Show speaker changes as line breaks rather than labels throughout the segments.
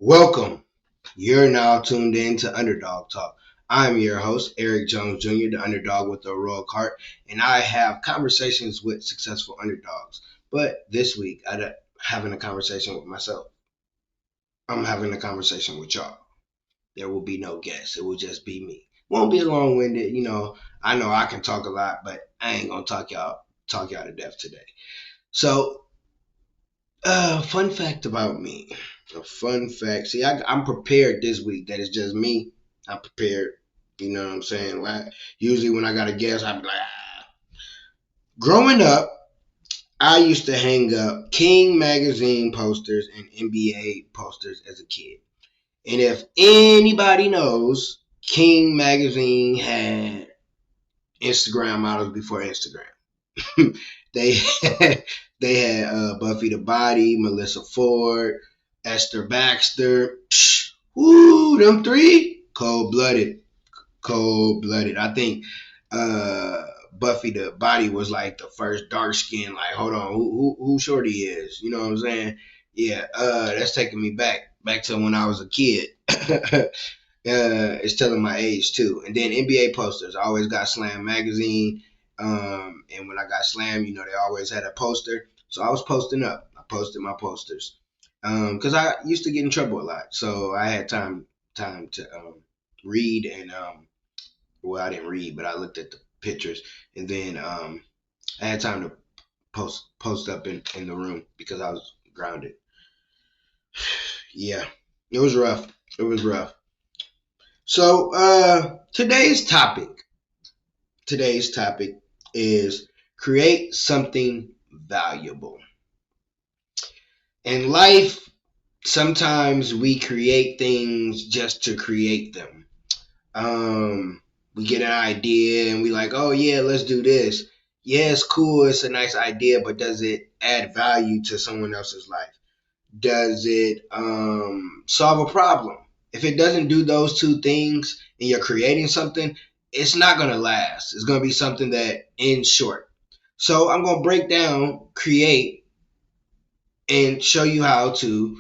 Welcome. You're now tuned in to Underdog Talk. I'm your host, Eric Jones Jr., the underdog with the heroic heart, and I have conversations with successful underdogs. But this week, I'm having a conversation with myself. I'm having a conversation with y'all. There will be no guests. It will just be me. Won't be long-winded. I know I can talk a lot, but I ain't gonna talk y'all to death today. So, fun fact about me. A fun fact. See, I'm prepared this week. That is just me. I'm prepared. You know what I'm saying? Like, usually when I got a guest, I'm like, ah. Growing up, I used to hang up King magazine posters and NBA posters as a kid. And if anybody knows, King magazine had Instagram models before Instagram. they had, they had Buffy the Body, Melissa Ford, Esther Baxter. Woo, them three, cold blooded. I think Buffy the Body was like the first dark skin. Like, hold on, who Shorty is? You know what I'm saying? Yeah, that's taking me back to when I was a kid. It's telling my age too. And then NBA posters. I always got Slam magazine. And when I got Slam, they always had a poster. So I was posting up. I posted my posters. Because I used to get in trouble a lot. So I had time to read and well, I didn't read, but I looked at the pictures, and then I had time to post up in the room because I was grounded. Yeah, it was rough. It was rough. So today's topic is create something valuable. In life, sometimes we create things just to create them. We get an idea and we like, oh yeah, let's do this. Yeah, it's cool, it's a nice idea, but does it add value to someone else's life? Does it solve a problem? If it doesn't do those two things and you're creating something, it's not going to last. It's going to be something that ends short. So I'm going to break down, create, and show you how to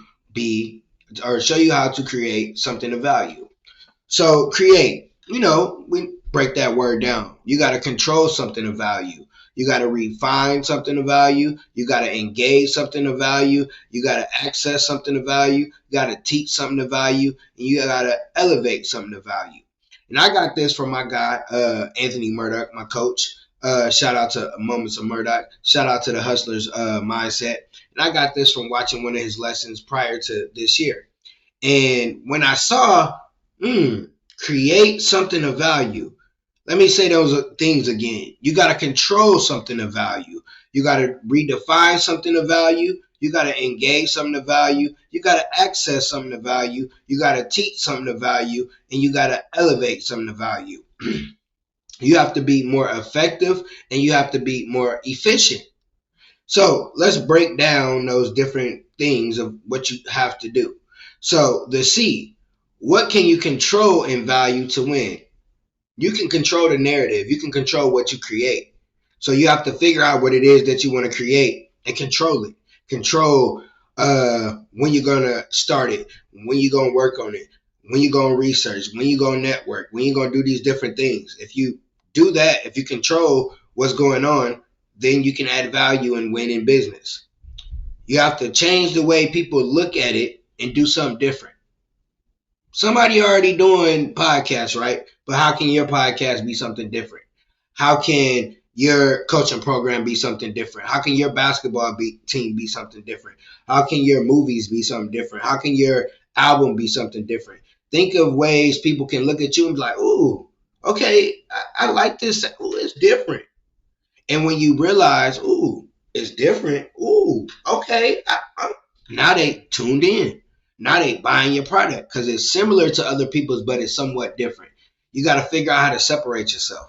create something of value. So create, we break that word down. You got to control something of value. You got to refine something of value. You got to engage something of value. You got to access something of value. You got to teach something of value. And you got to elevate something of value. And I got this from my guy, Anthony Murdoch, my coach. Shout out to Moments of Murdoch. Shout out to the Hustlers Mindset. And I got this from watching one of his lessons prior to this year. And when I saw, create something of value. Let me say those things again. You got to control something of value. You got to redefine something of value. You got to engage something of value. You got to access something of value. You got to teach something of value. And you got to elevate something of value. You have to be more effective and you have to be more efficient. So let's break down those different things of what you have to do. So the C, what can you control in value to win? You can control the narrative. You can control what you create. So you have to figure out what it is that you want to create and control it. Control when you're going to start it, when you're going to work on it, when you're going to research, when you're going to network, when you're going to do these different things. If you do that, if you control what's going on, then you can add value and win in business. You have to change the way people look at it and do something different. Somebody already doing podcasts, right? But how can your podcast be something different? How can your coaching program be something different? How can your basketball team be something different? How can your movies be something different? How can your album be something different? Think of ways people can look at you and be like, ooh, okay, I like this. Ooh, it's different. And when you realize, ooh, it's different. Ooh, okay. Now they tuned in. Now they buying your product because it's similar to other people's, but it's somewhat different. You got to figure out how to separate yourself.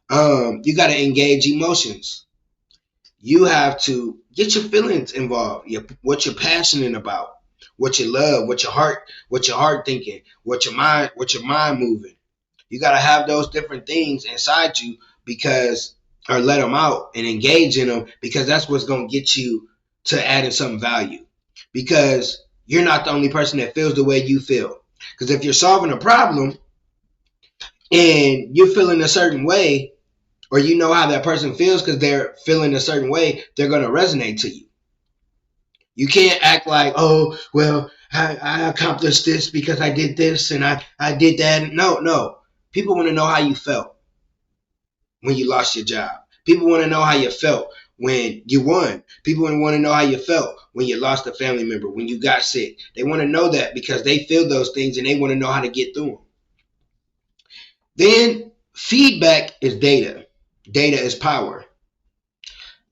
You got to engage emotions. You have to get your feelings involved. What you're passionate about, what you love, what your heart thinking, what your mind moving. You got to have those different things inside you or let them out and engage in them because that's what's going to get you to adding some value. Because You're not the only person that feels the way you feel. Because if you're solving a problem and you're feeling a certain way, or you know how that person feels because they're feeling a certain way, they're going to resonate to you. You can't act like, oh, well, I accomplished this because I did this and I did that. No. People want to know how you felt when you lost your job. People want to know how you felt when you won. People want to know how you felt when you lost a family member, when you got sick. They want to know that because they feel those things and they want to know how to get through them. Then feedback is data. Data is power.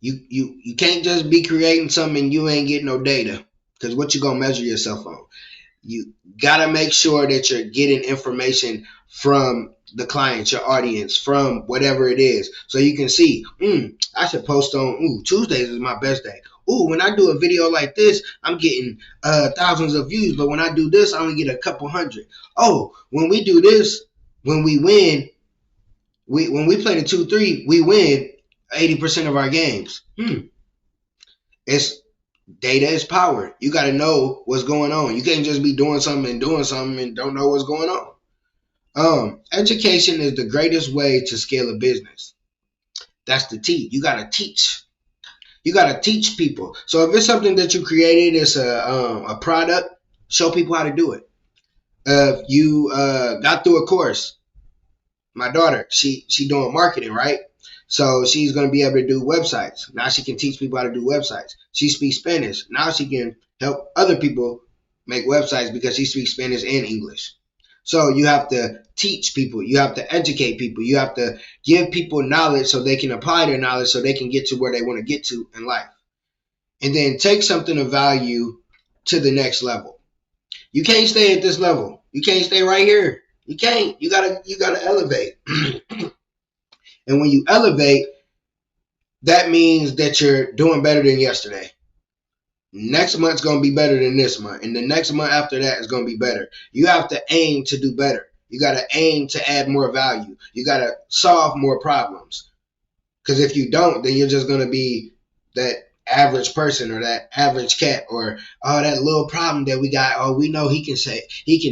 You can't just be creating something and you ain't getting no data, because what you gonna measure yourself on? You gotta make sure that you're getting information from the client, your audience, from whatever it is, so you can see, I should post on Tuesdays is my best day. When I do a video like this, I'm getting thousands of views, but when I do this, I only get a couple hundred. When we do this, when we win, when we play the 2-3, we win 80% of our games. It's data is power. You got to know what's going on. You can't just be doing something and don't know what's going on. Education is the greatest way to scale a business. That's the T. You got to teach. You got to teach people. So if it's something that you created, it's a product, show people how to do it. If you got through a course, my daughter, she doing marketing, right? So she's going to be able to do websites. Now she can teach people how to do websites. She speaks Spanish. Now she can help other people make websites because she speaks Spanish and English. So you have to teach people. You have to educate people. You have to give people knowledge so they can apply their knowledge so they can get to where they want to get to in life. And then take something of value to the next level. You can't stay at this level. You can't stay right here. You can't. You gotta elevate. And when you elevate, that means that you're doing better than yesterday. Next month's going to be better than this month. And the next month after that is going to be better. You have to aim to do better. You got to aim to add more value. You got to solve more problems. Because if you don't, then you're just going to be that average person or that average cat, or that little problem that we got. We know he can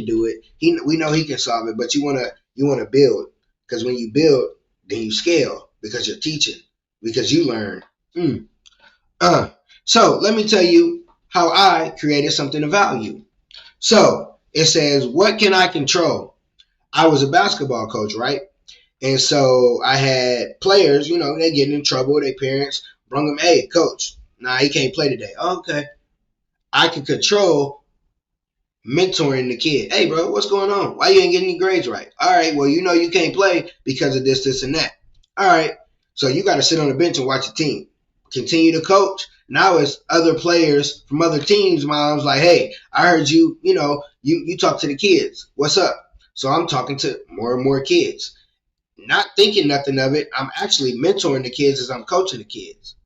do it. We know he can solve it. But you want to build, because when you build, then you scale, because you're teaching, because you learn. So let me tell you how I created something of value. So it says, what can I control? I was a basketball coach, right? And so I had players, they getting in trouble. Their parents brung them, hey, coach, he can't play today. Okay. I can control mentoring the kid. Hey, bro, what's going on? Why you ain't getting any grades right? All right, well, you can't play because of this, and that. All right, so you got to sit on the bench and watch your team. Continue to coach. Now it's other players from other teams. Mom's like, hey, I heard you talk to the kids. What's up? So I'm talking to more and more kids. Not thinking nothing of it. I'm actually mentoring the kids as I'm coaching the kids.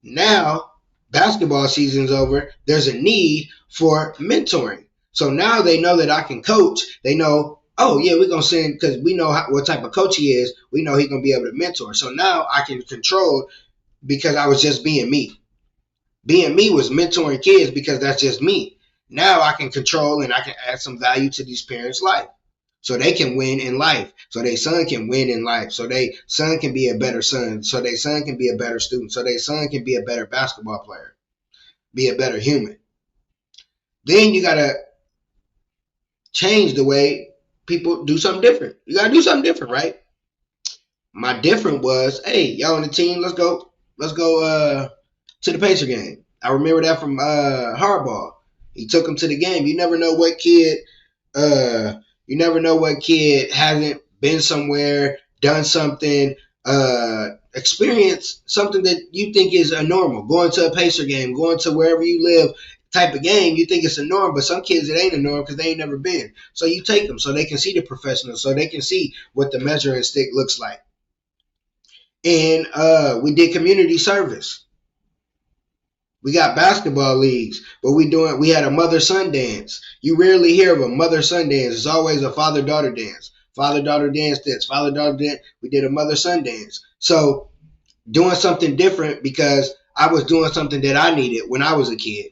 Now, basketball season's over. There's a need for mentoring. So now they know that I can coach. They know, we're going to send, because we know what type of coach he is. We know he's going to be able to mentor. So now I can control, because I was just being me. Being me was mentoring kids because that's just me. Now I can control and I can add some value to these parents' life, so they can win in life, so their son can win in life, so their son can be a better son, so their son can be a better student, so their son can be a better basketball player, be a better human. Then you got to change the way people do something different. You got to do something different, right? My different was, hey, y'all on the team, let's go to the Pacer game. I remember that from Hardball. He took him to the game. You never know what kid hasn't been somewhere, done something, experienced something that you think is a normal. Going to a Pacer game, going to wherever you live type of game, you think it's a norm, but some kids it ain't a norm because they ain't never been. So you take them so they can see the professionals, so they can see what the measuring stick looks like. And we did community service. We got basketball leagues, but we had a mother-son dance. You rarely hear of a mother-son dance. It's always a father-daughter dance. Father-daughter dance this, father-daughter dance. We did a mother-son dance. So doing something different because I was doing something that I needed when I was a kid.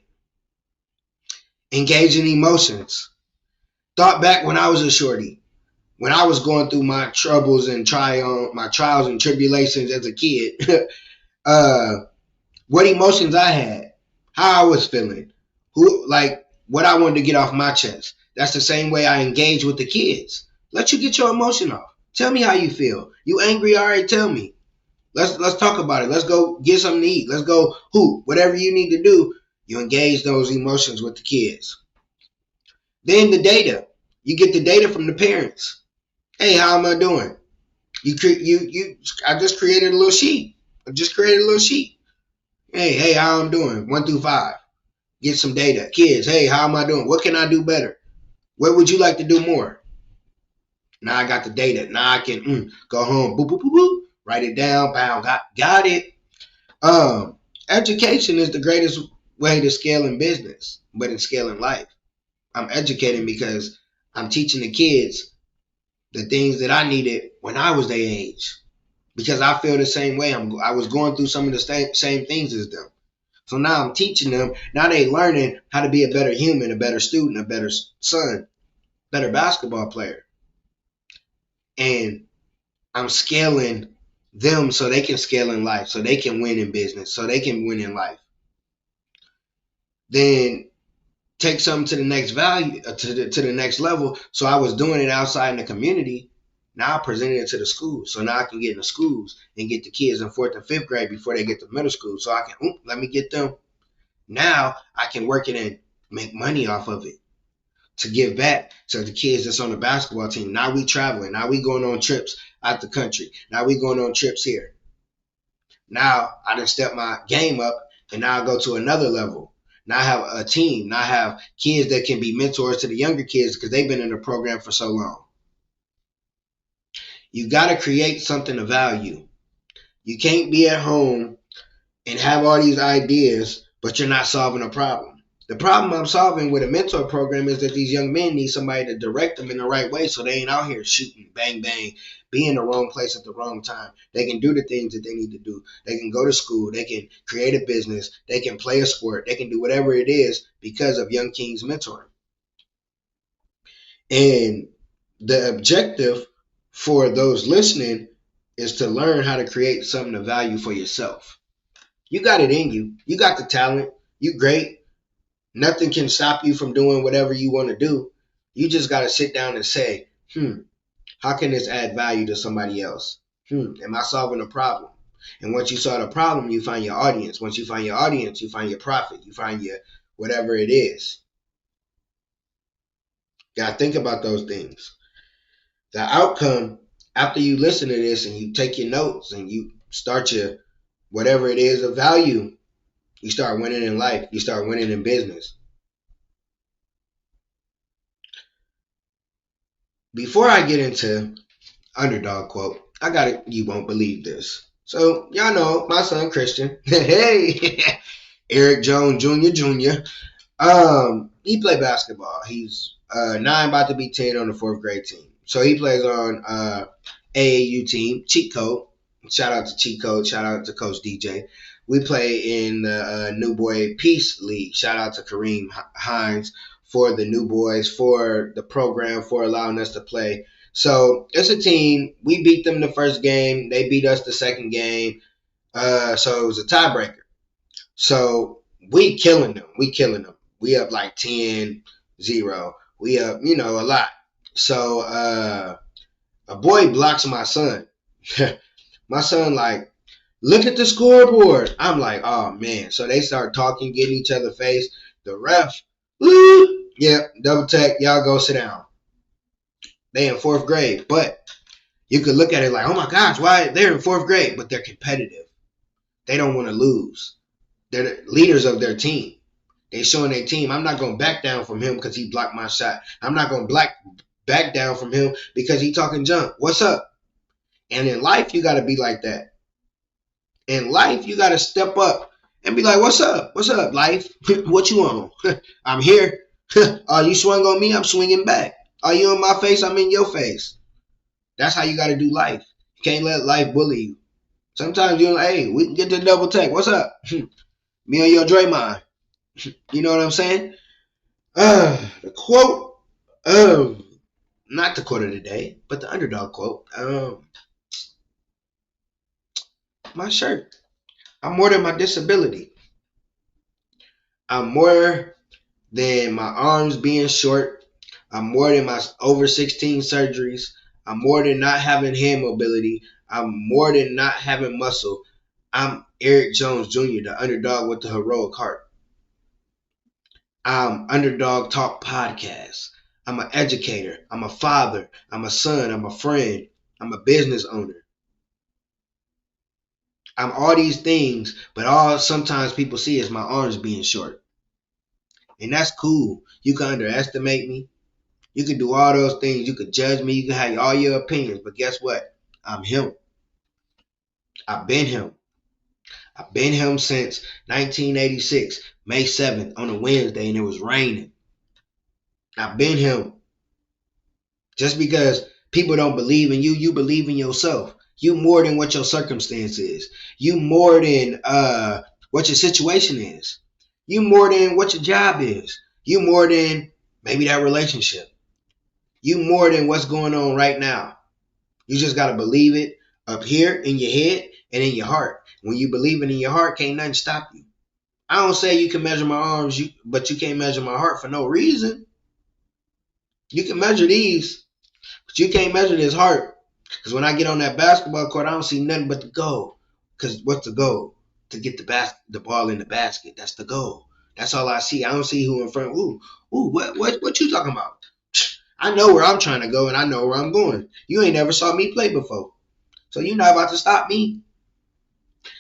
Engaging emotions. Thought back when I was a shorty, when I was going through my troubles and my trials and tribulations as a kid. uh, what emotions I had, how I was feeling, what I wanted to get off my chest. That's the same way I engage with the kids. Let you get your emotion off. Tell me how you feel. You angry? All right, tell me. Let's talk about it. Let's go get something to eat. Let's go hoop. Whatever you need to do, you engage those emotions with the kids. Then the data. You get the data from the parents. Hey, how am I doing? I just created a little sheet. Hey, how I'm doing? 1 through 5. Get some data. Kids, hey, how am I doing? What can I do better? What would you like to do more? Now I got the data. Now I can go home. Boop, boop, boop, boop. Write it down. Bow. Got it. Education is the greatest way to scale in business, but in scaling life. I'm educating because I'm teaching the kids the things that I needed when I was their age. Because I feel the same way. I was going through some of the same things as them. So now I'm teaching them. Now they learning how to be a better human, a better student, a better son, better basketball player. And I'm scaling them so they can scale in life, so they can win in business, so they can win in life. Then take something to the next value, to the next level. So I was doing it outside in the community. Now I presented it to the schools. So now I can get in the schools and get the kids in 4th and 5th grade before they get to middle school. So I can, let me get them. Now I can work it and make money off of it to give back to the kids that's on the basketball team. Now we traveling. Now we going on trips out the country. Now we going on trips here. Now I done step my game up and now I go to another level. Now I have a team. Now I have kids that can be mentors to the younger kids because they've been in the program for so long. You got to create something of value. You can't be at home and have all these ideas, but you're not solving a problem. The problem I'm solving with a mentor program is that these young men need somebody to direct them in the right way so they ain't out here shooting, bang, bang, be in the wrong place at the wrong time. They can do the things that they need to do. They can go to school. They can create a business. They can play a sport. They can do whatever it is because of Young King's mentoring. And the objective for those listening is to learn how to create something of value for yourself. You got it in you. You got the talent. You great. Nothing can stop you from doing whatever you want to do. You just got to sit down and say, how can this add value to somebody else? Am I solving a problem? And once you solve a problem, you find your audience. Once you find your audience, you find your profit. You find your whatever it is. Got to think about those things. The outcome, after you listen to this and you take your notes and you start your whatever it is of value, you start winning in life. You start winning in business. Before I get into Underdog quote, I got it. You won't believe this. So y'all know my son Christian. Hey, Eric Jones Jr. He played basketball. He's 9, about to be 10 on the 4th grade team. So he plays on AAU team, Cheat Code. Shout out to Cheat Code. Shout out to Coach DJ. We play in the New Boy Peace League. Shout out to Kareem Hines for the New Boys, for the program, for allowing us to play. So it's a team. We beat them the first game. They beat us the second game. So it was a tiebreaker. So we killing them. We up like 10-0. We up, a lot. So a boy blocks my son. My son like, look at the scoreboard. I'm like, oh, man. So they start talking, getting each other face. The ref, double tech. Y'all go sit down. They in 4th grade. But you could look at it like, oh, my gosh, why? They're in 4th grade. But they're competitive. They don't want to lose. They're the leaders of their team. They showing their team, I'm not going to back down from him because he blocked my shot. I'm not going to back down from him because he talking junk. What's up? And in life, you got to be like that. In life, you got to step up and be like, what's up? What's up, life? What you on? I'm here. Oh, you swung on me? I'm swinging back. Are you in my face? I'm in your face. That's how you got to do life. You can't let life bully you. Sometimes you're like, hey, we can get the double take. What's up? Me and your Draymond. You know what I'm saying? The quote of not the quote of the day, but the underdog quote. My shirt. I'm more than my disability. I'm more than my arms being short. I'm more than my over 16 surgeries. I'm more than not having hand mobility. I'm more than not having muscle. I'm Eric Jones Jr., the underdog with the heroic heart. I'm Underdog Talk podcast. I'm an educator. I'm a father. I'm a son. I'm a friend. I'm a business owner. I'm all these things, but all sometimes people see is my arms being short. And that's cool. You can underestimate me. You can do all those things. You can judge me. You can have all your opinions. But guess what? I'm him. I've been him. I've been him since 1986, May 7th on a Wednesday, and it was raining. I've been him. Just because people don't believe in you, you believe in yourself. You more than what your circumstance is. You more than what your situation is. You more than what your job is. You more than maybe that relationship. You more than what's going on right now. You just gotta believe it up here in your head and in your heart. When you believe it in your heart, can't nothing stop you. I don't say you can measure my arms, but you can't measure my heart for no reason. You can measure these, but you can't measure this heart. Because when I get on that basketball court, I don't see nothing but the goal. Because what's the goal? To get the ball in the basket. That's the goal. That's all I see. I don't see who in front. What you talking about? I know where I'm trying to go and I know where I'm going. You ain't never saw me play before. So you're not about to stop me.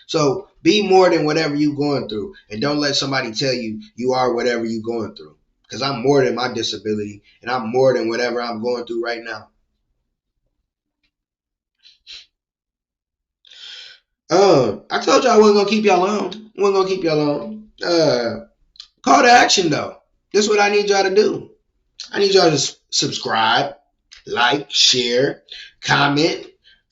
So be more than whatever you're going through. And don't let somebody tell you you are whatever you're going through. Because I'm more than my disability and I'm more than whatever I'm going through right now. I told y'all I wasn't gonna keep y'all long. Wasn't gonna keep y'all long. Call to action though. This is what I need y'all to do. I need y'all to subscribe, like, share, comment,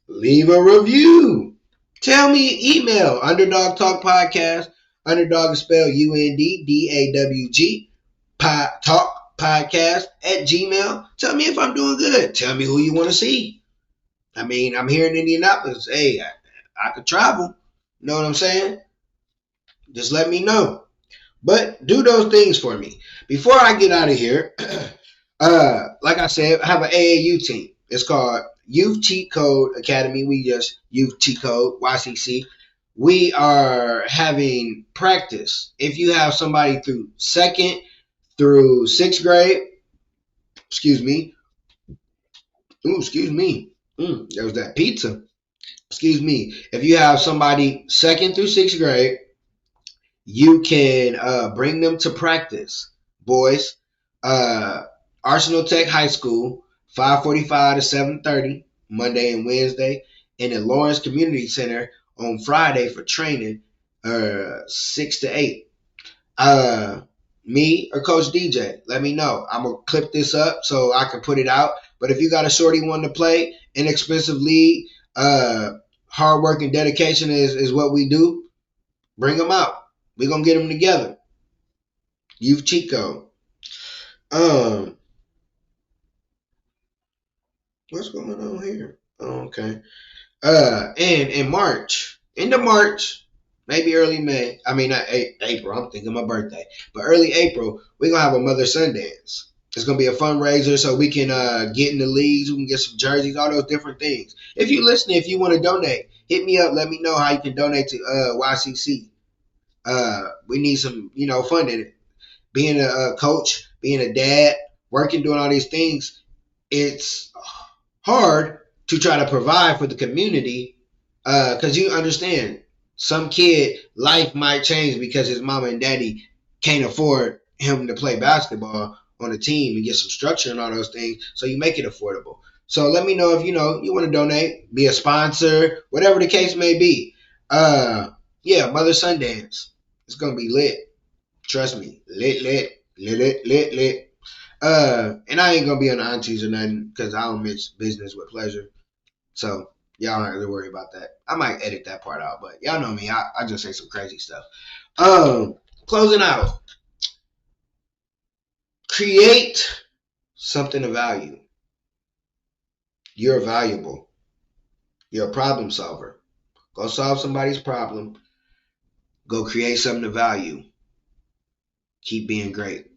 leave a review. Tell me, email Underdog Talk Podcast. Underdog is spelled UNDDAWG. Talk Podcast at Gmail. Tell me if I'm doing good. Tell me who you want to see. I mean, I'm here in Indianapolis. Hey, I could travel. You know what I'm saying? Just let me know. But do those things for me. Before I get out of here, like I said, I have an AAU team. It's called Youth Cheat Code Academy. We just Youth Cheat Code, YCC. We are having practice. If you have somebody through second through sixth grade, excuse me. Ooh, excuse me. There was that pizza. Excuse me. If you have somebody second through sixth grade, you can bring them to practice, boys. Uh, Arsenal Tech High School, 5:45 to 7:30, Monday and Wednesday, and the Lawrence Community Center on Friday for training, 6 to 8. Uh, Me or Coach DJ, let me know. I'm gonna clip this up so I can put it out. But if you got a shorty wanting to play, inexpensive league, hard work and dedication is what we do. Bring them out. We're gonna get them together. Youth Chico. Um, what's going on here? Oh, okay. And in March, end of March, maybe early May. I mean, not April. I'm thinking my birthday, but early April, we're gonna have a Mother Son Dance. It's gonna be a fundraiser so we can get in the leagues. We can get some jerseys, all those different things. If you listening, if you want to donate, hit me up. Let me know how you can donate to YCC. We need some, funding. Being a coach, being a dad, working, doing all these things, it's hard to try to provide for the community because you understand some kid life might change because his mama and daddy can't afford him to play basketball on a team and get some structure and all those things, so you make it affordable. So let me know if you want to donate, be a sponsor, whatever the case may be. Yeah, Mother Sundance, it's gonna be lit. Trust me, lit. And I ain't gonna be on the aunties or nothing because I don't mix business with pleasure. So y'all don't have to worry about that. I might edit that part out, but y'all know me. I just say some crazy stuff. Closing out. Create something of value. You're valuable. You're a problem solver. Go solve somebody's problem. Go create something of value. Keep being great.